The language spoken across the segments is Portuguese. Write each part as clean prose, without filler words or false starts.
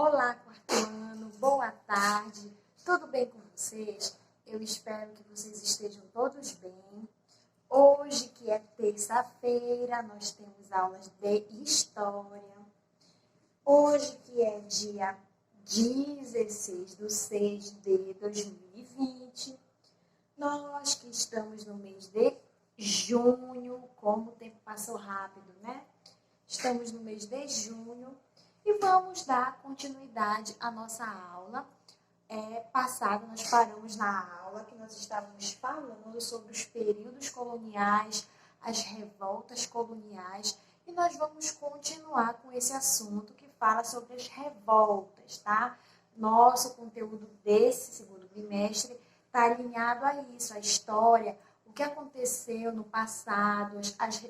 Olá, quarto ano, boa tarde, tudo bem com vocês? Eu espero que vocês estejam todos bem. Hoje, que é terça-feira, nós temos aulas de História. Hoje, que é dia 16/6/2020, nós que estamos no mês de junho, como o tempo passou rápido, né? Estamos no mês de junho. E vamos dar continuidade à nossa aula. Passada, nós paramos na aula que nós estávamos falando sobre os períodos coloniais, as revoltas coloniais, e nós vamos continuar com esse assunto que fala sobre as revoltas, tá? Nosso conteúdo desse segundo bimestre está alinhado a isso, a história, o que aconteceu no passado,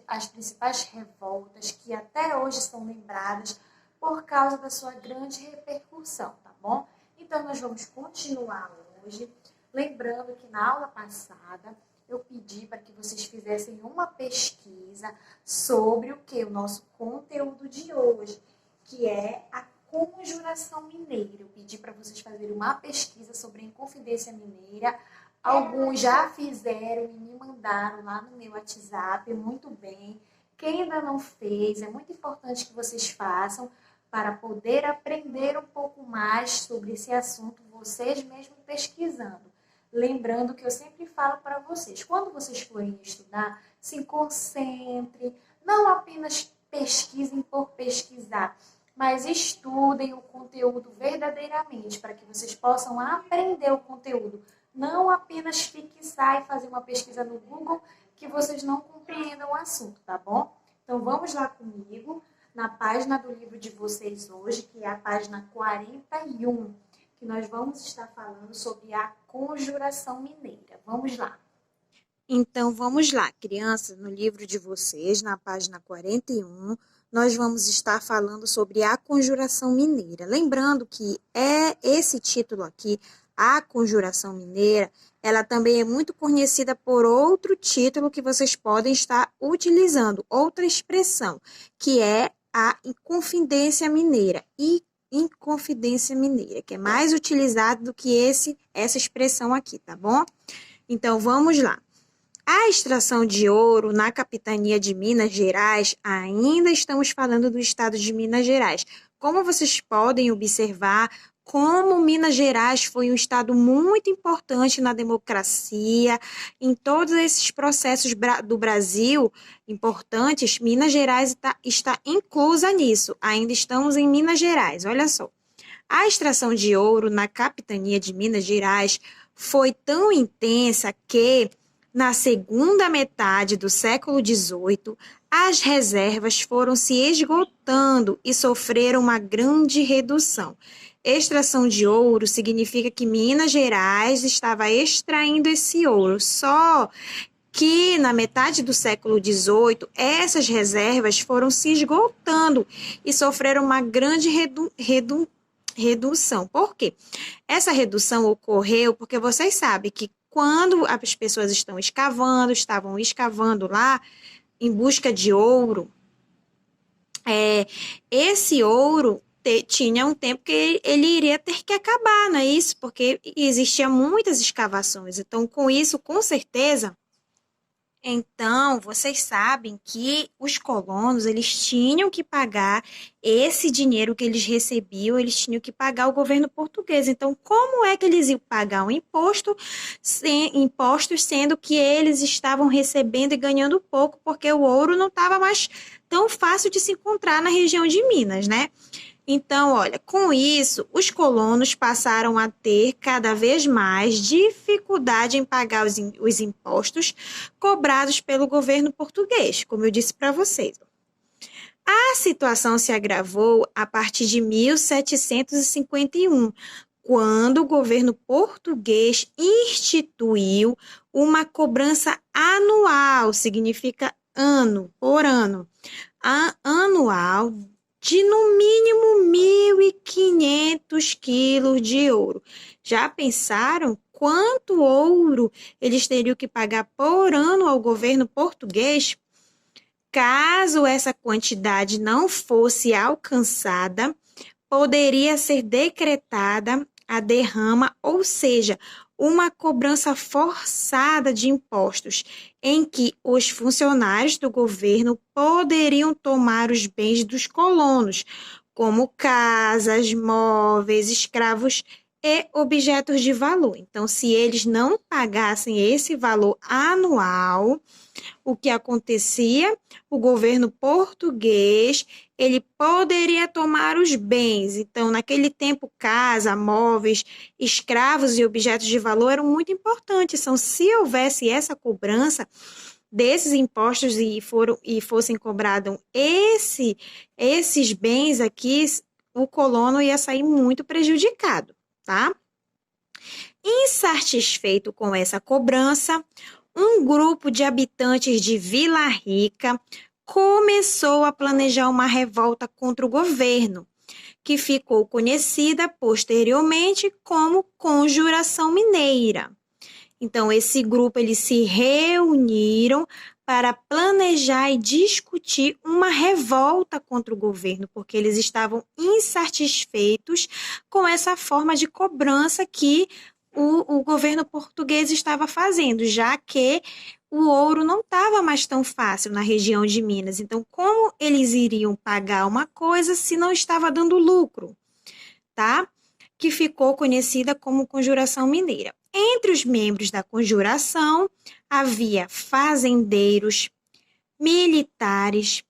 as principais revoltas que até hoje são lembradas por causa da sua grande repercussão, tá bom? Então, nós vamos continuar hoje. Lembrando que na aula passada, eu pedi para que vocês fizessem uma pesquisa sobre o que? O nosso conteúdo de hoje, que é a Conjuração Mineira. Eu pedi para vocês fazerem uma pesquisa sobre a Inconfidência Mineira. Alguns já fizeram e me mandaram lá no meu WhatsApp, muito bem. Quem ainda não fez, é muito importante que vocês façam, para poder aprender um pouco mais sobre esse assunto, vocês mesmos pesquisando. Lembrando que eu sempre falo para vocês, quando vocês forem estudar, se concentrem, não apenas pesquisem por pesquisar, mas estudem o conteúdo verdadeiramente, para que vocês possam aprender o conteúdo, não apenas fixar e fazer uma pesquisa no Google que vocês não compreendam o assunto, tá bom? Então vamos lá comigo na página do livro de vocês hoje, que é a página 41, que nós vamos estar falando sobre a Conjuração Mineira. Vamos lá. Então, vamos lá, crianças, no livro de vocês, na página 41, nós vamos estar falando sobre a Conjuração Mineira. Lembrando que esse título aqui, a Conjuração Mineira, ela também é muito conhecida por outro título que vocês podem estar utilizando, outra expressão, que é a Inconfidência Mineira. Inconfidência Mineira, que é mais utilizado do que essa expressão aqui, tá bom? Então, vamos lá. A extração de ouro na capitania de Minas Gerais, ainda estamos falando do estado de Minas Gerais. Como vocês podem observar, como Minas Gerais foi um estado muito importante na democracia, em todos esses processos do Brasil importantes, Minas Gerais está inclusa nisso. Ainda estamos em Minas Gerais, olha só. A extração de ouro na capitania de Minas Gerais foi tão intensa que, na segunda metade do século XVIII, as reservas foram se esgotando e sofreram uma grande redução. Extração de ouro significa que Minas Gerais estava extraindo esse ouro, só que na metade do século XVIII, essas reservas foram se esgotando e sofreram uma grande redução. Por quê? Essa redução ocorreu porque vocês sabem que quando as pessoas estavam escavando lá em busca de ouro, esse ouro tinha um tempo que ele iria ter que acabar, não é isso? Porque existiam muitas escavações. Então, com isso, com certeza, então, vocês sabem que os colonos, eles tinham que pagar esse dinheiro que eles recebiam, eles tinham que pagar ao governo português. Então, como é que eles iam pagar um impostos, sendo que eles estavam recebendo e ganhando pouco, porque o ouro não estava mais tão fácil de se encontrar na região de Minas, né? Então, olha, com isso, os colonos passaram a ter cada vez mais dificuldade em pagar os impostos cobrados pelo governo português, como eu disse para vocês. A situação se agravou a partir de 1751, quando o governo português instituiu uma cobrança anual, significa ano por ano, anual, de no mínimo 1.500 quilos de ouro. Já pensaram quanto ouro eles teriam que pagar por ano ao governo português? Caso essa quantidade não fosse alcançada, poderia ser decretada a derrama, ou seja, uma cobrança forçada de impostos, em que os funcionários do governo poderiam tomar os bens dos colonos, como casas, móveis, escravos e objetos de valor. Então, se eles não pagassem esse valor anual, o que acontecia? O governo português, ele poderia tomar os bens. Então, naquele tempo, casa, móveis, escravos e objetos de valor eram muito importantes. Então, se houvesse essa cobrança desses impostos e fossem cobrados esses bens aqui, o colono ia sair muito prejudicado, tá? Insatisfeito com essa cobrança, um grupo de habitantes de Vila Rica começou a planejar uma revolta contra o governo, que ficou conhecida posteriormente como Conjuração Mineira. Então, esse grupo, eles se reuniram para planejar e discutir uma revolta contra o governo, porque eles estavam insatisfeitos com essa forma de cobrança que o governo português estava fazendo, já que o ouro não estava mais tão fácil na região de Minas. Então, como eles iriam pagar uma coisa se não estava dando lucro, tá? Que ficou conhecida como Conjuração Mineira. Entre os membros da conjuração, havia fazendeiros, militares,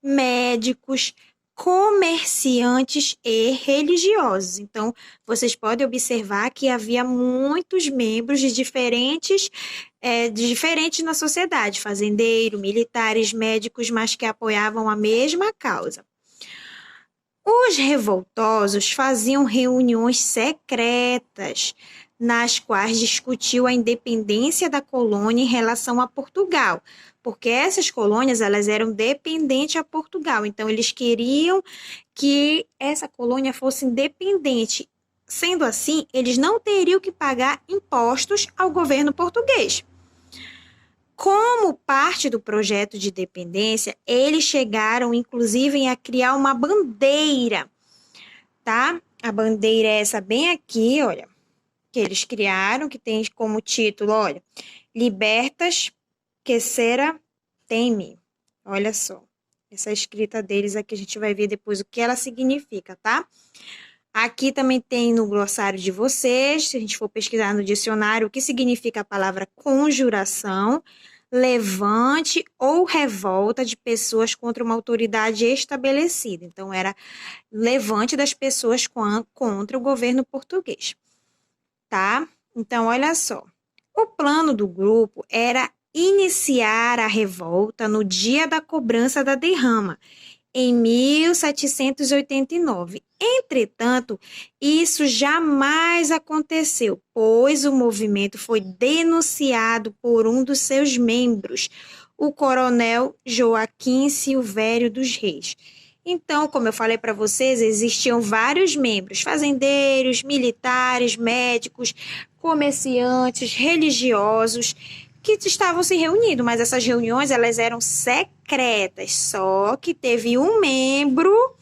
médicos, comerciantes e religiosos. Então, vocês podem observar que havia muitos membros de diferentes na sociedade, fazendeiro, militares, médicos, mas que apoiavam a mesma causa. Os revoltosos faziam reuniões secretas, nas quais discutiu a independência da colônia em relação a Portugal, porque essas colônias elas eram dependentes a Portugal, então eles queriam que essa colônia fosse independente. Sendo assim, eles não teriam que pagar impostos ao governo português. Como parte do projeto de independência, eles chegaram, inclusive, a criar uma bandeira, tá? A bandeira é essa bem aqui, olha, que eles criaram, que tem como título, olha, Libertas que sera teme. Olha só, essa escrita deles aqui, a gente vai ver depois o que ela significa, tá? Aqui também tem no glossário de vocês, se a gente for pesquisar no dicionário, o que significa a palavra conjuração, levante ou revolta de pessoas contra uma autoridade estabelecida. Então, era levante das pessoas contra o governo português, tá? Então, olha só. O plano do grupo era iniciar a revolta no dia da cobrança da derrama, em 1789. Entretanto, isso jamais aconteceu, pois o movimento foi denunciado por um dos seus membros, o coronel Joaquim Silvério dos Reis. Então, como eu falei para vocês, existiam vários membros, fazendeiros, militares, médicos, comerciantes, religiosos, que estavam se reunindo, mas essas reuniões elas eram secretas, só que teve um membro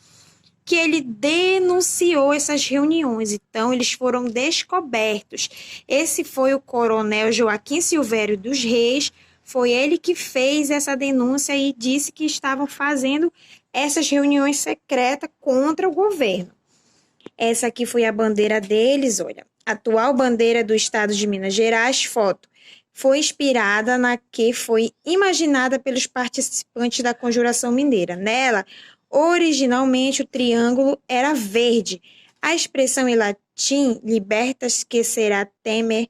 que ele denunciou essas reuniões, então eles foram descobertos. Esse foi o coronel Joaquim Silvério dos Reis, foi ele que fez essa denúncia e disse que estavam fazendo essas reuniões secretas contra o governo. Essa aqui foi a bandeira deles, olha, atual bandeira do estado de Minas Gerais, foto. Foi inspirada na que foi imaginada pelos participantes da Conjuração Mineira. Nela, originalmente, o triângulo era verde. A expressão em latim, libertas que será temer,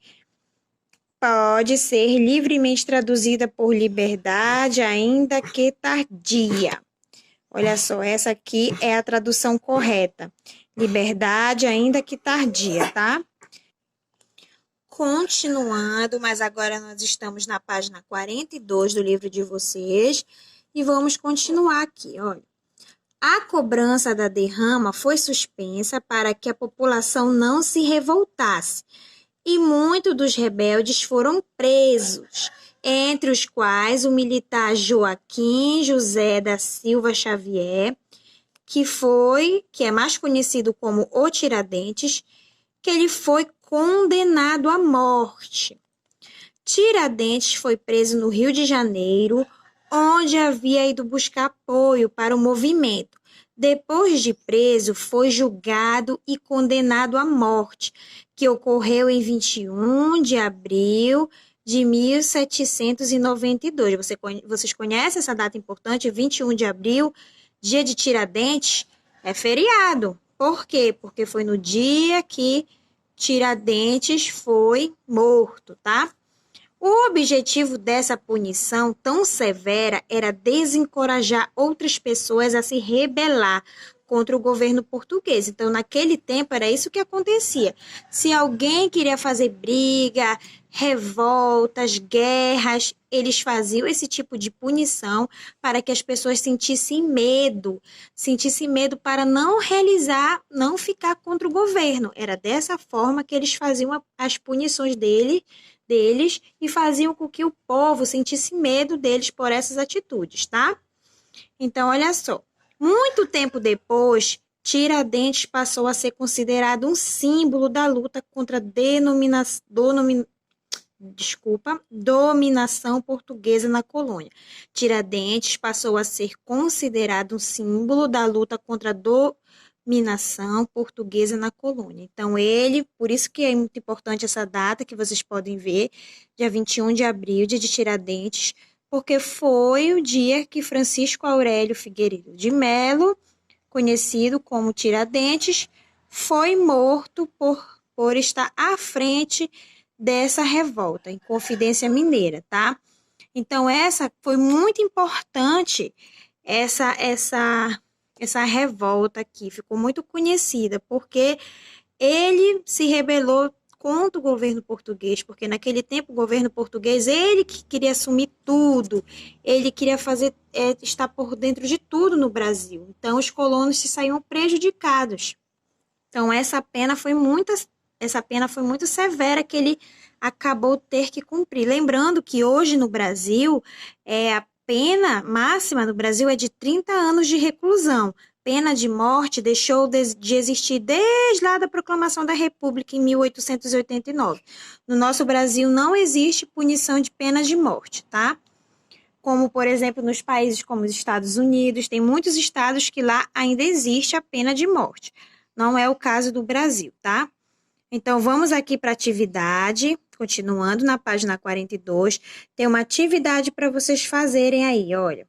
pode ser livremente traduzida por liberdade, ainda que tardia. Olha só, essa aqui é a tradução correta. Liberdade, ainda que tardia, tá? Continuando, mas agora nós estamos na página 42 do livro de vocês e vamos continuar aqui, olha. A cobrança da derrama foi suspensa para que a população não se revoltasse e muitos dos rebeldes foram presos, entre os quais o militar Joaquim José da Silva Xavier, que é mais conhecido como o Tiradentes, que ele foi condenado à morte. Tiradentes foi preso no Rio de Janeiro, onde havia ido buscar apoio para o movimento. Depois de preso, foi julgado e condenado à morte, que ocorreu em 21 de abril de 1792. Vocês conhecem essa data importante? 21 de abril, dia de Tiradentes, é feriado. Por quê? Porque foi no dia que Tiradentes foi morto, tá? O objetivo dessa punição tão severa era desencorajar outras pessoas a se rebelar contra o governo português. Então, naquele tempo, era isso que acontecia. Se alguém queria fazer briga, revoltas, guerras, eles faziam esse tipo de punição para que as pessoas sentissem medo para não realizar, não ficar contra o governo. Era dessa forma que eles faziam as punições deles e faziam com que o povo sentisse medo deles por essas atitudes, tá? Então, olha só. Muito tempo depois, Tiradentes passou a ser considerado um símbolo da luta contra a dominação portuguesa na colônia. Tiradentes passou a ser considerado um símbolo da luta contra a dominação portuguesa na colônia. Então, por isso que é muito importante essa data que vocês podem ver, dia 21 de abril, dia de Tiradentes, porque foi o dia que Francisco Aurélio Figueiredo de Melo, conhecido como Tiradentes, foi morto por estar à frente dessa revolta, em Confidência Mineira, tá? Então, essa foi muito importante, essa revolta aqui, ficou muito conhecida, porque ele se rebelou contra o governo português, porque naquele tempo o governo português, ele que queria assumir tudo, ele queria estar por dentro de tudo no Brasil. Então, os colonos se saíam prejudicados. Então, essa pena foi muito severa que ele acabou ter que cumprir. Lembrando que hoje no Brasil, a pena máxima no Brasil é de 30 anos de reclusão. Pena de morte deixou de existir desde lá da proclamação da República em 1889. No nosso Brasil não existe punição de pena de morte, tá? Como, por exemplo, nos países como os Estados Unidos, tem muitos estados que lá ainda existe a pena de morte. Não é o caso do Brasil, tá? Então, vamos aqui para a atividade, continuando na página 42, tem uma atividade para vocês fazerem aí, olha.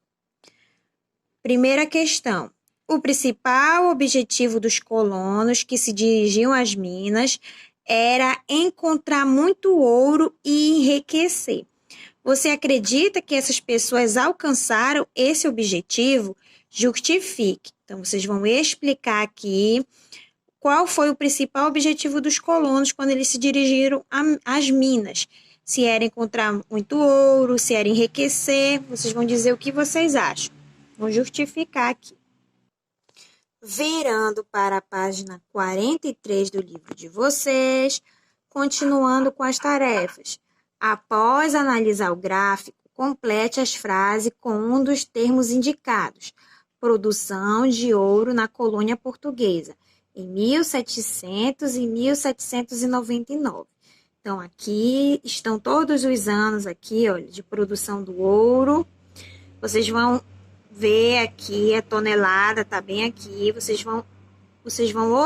Primeira questão. O principal objetivo dos colonos que se dirigiam às minas era encontrar muito ouro e enriquecer. Você acredita que essas pessoas alcançaram esse objetivo? Justifique. Então, vocês vão explicar aqui qual foi o principal objetivo dos colonos quando eles se dirigiram às minas. Se era encontrar muito ouro, se era enriquecer, vocês vão dizer o que vocês acham. Vou justificar aqui. Virando para a página 43 do livro de vocês, continuando com as tarefas. Após analisar o gráfico, complete as frases com um dos termos indicados. Produção de ouro na colônia portuguesa, em 1700 e 1799. Então, aqui estão todos os anos aqui, olha, de produção do ouro. Vocês vão ver aqui a tonelada, tá bem aqui. Vocês vão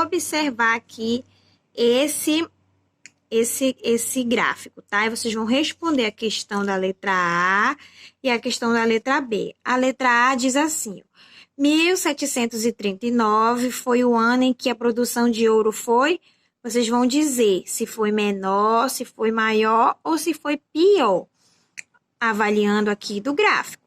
observar aqui esse gráfico, tá? E vocês vão responder a questão da letra A e a questão da letra B. A letra A diz assim: 1739 foi o ano em que a produção de ouro foi. Vocês vão dizer se foi menor, se foi maior ou se foi pior, avaliando aqui do gráfico.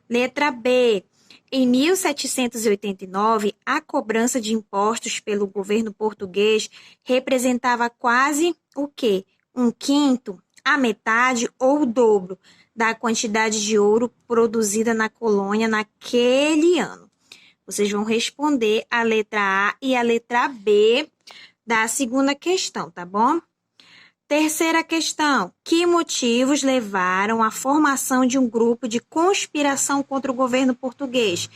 Letra B. Em 1789, a cobrança de impostos pelo governo português representava quase o quê? 1/5, a metade ou o dobro da quantidade de ouro produzida na colônia naquele ano. Vocês vão responder a letra A e a letra B da segunda questão, tá bom? Terceira questão. Que motivos levaram à formação de um grupo de conspiração contra o governo português?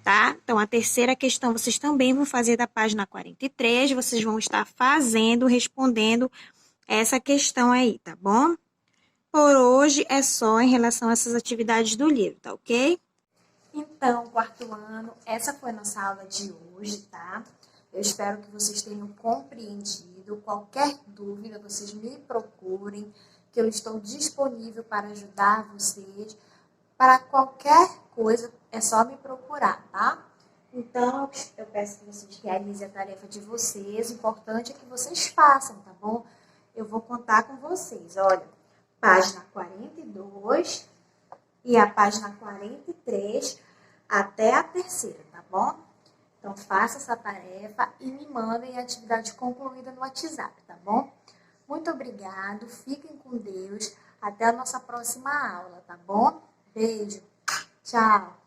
tá? Então, a terceira questão vocês também vão fazer da página 43, vocês vão estar fazendo, respondendo essa questão aí, tá bom? Por hoje é só em relação a essas atividades do livro, tá ok? Então, quarto ano, essa foi a nossa aula de hoje, tá? Eu espero que vocês tenham compreendido. Qualquer dúvida, vocês me procurem, que eu estou disponível para ajudar vocês. Para qualquer coisa, é só me procurar, tá? Então, eu peço que vocês realizem a tarefa de vocês. O importante é que vocês façam, tá bom? Eu vou contar com vocês. Olha, página 42 e a página 43 até a terceira, tá bom? Então, faça essa tarefa e me mandem a atividade concluída no WhatsApp, tá bom? Muito obrigado, fiquem com Deus. Até a nossa próxima aula, tá bom? Beijo, tchau!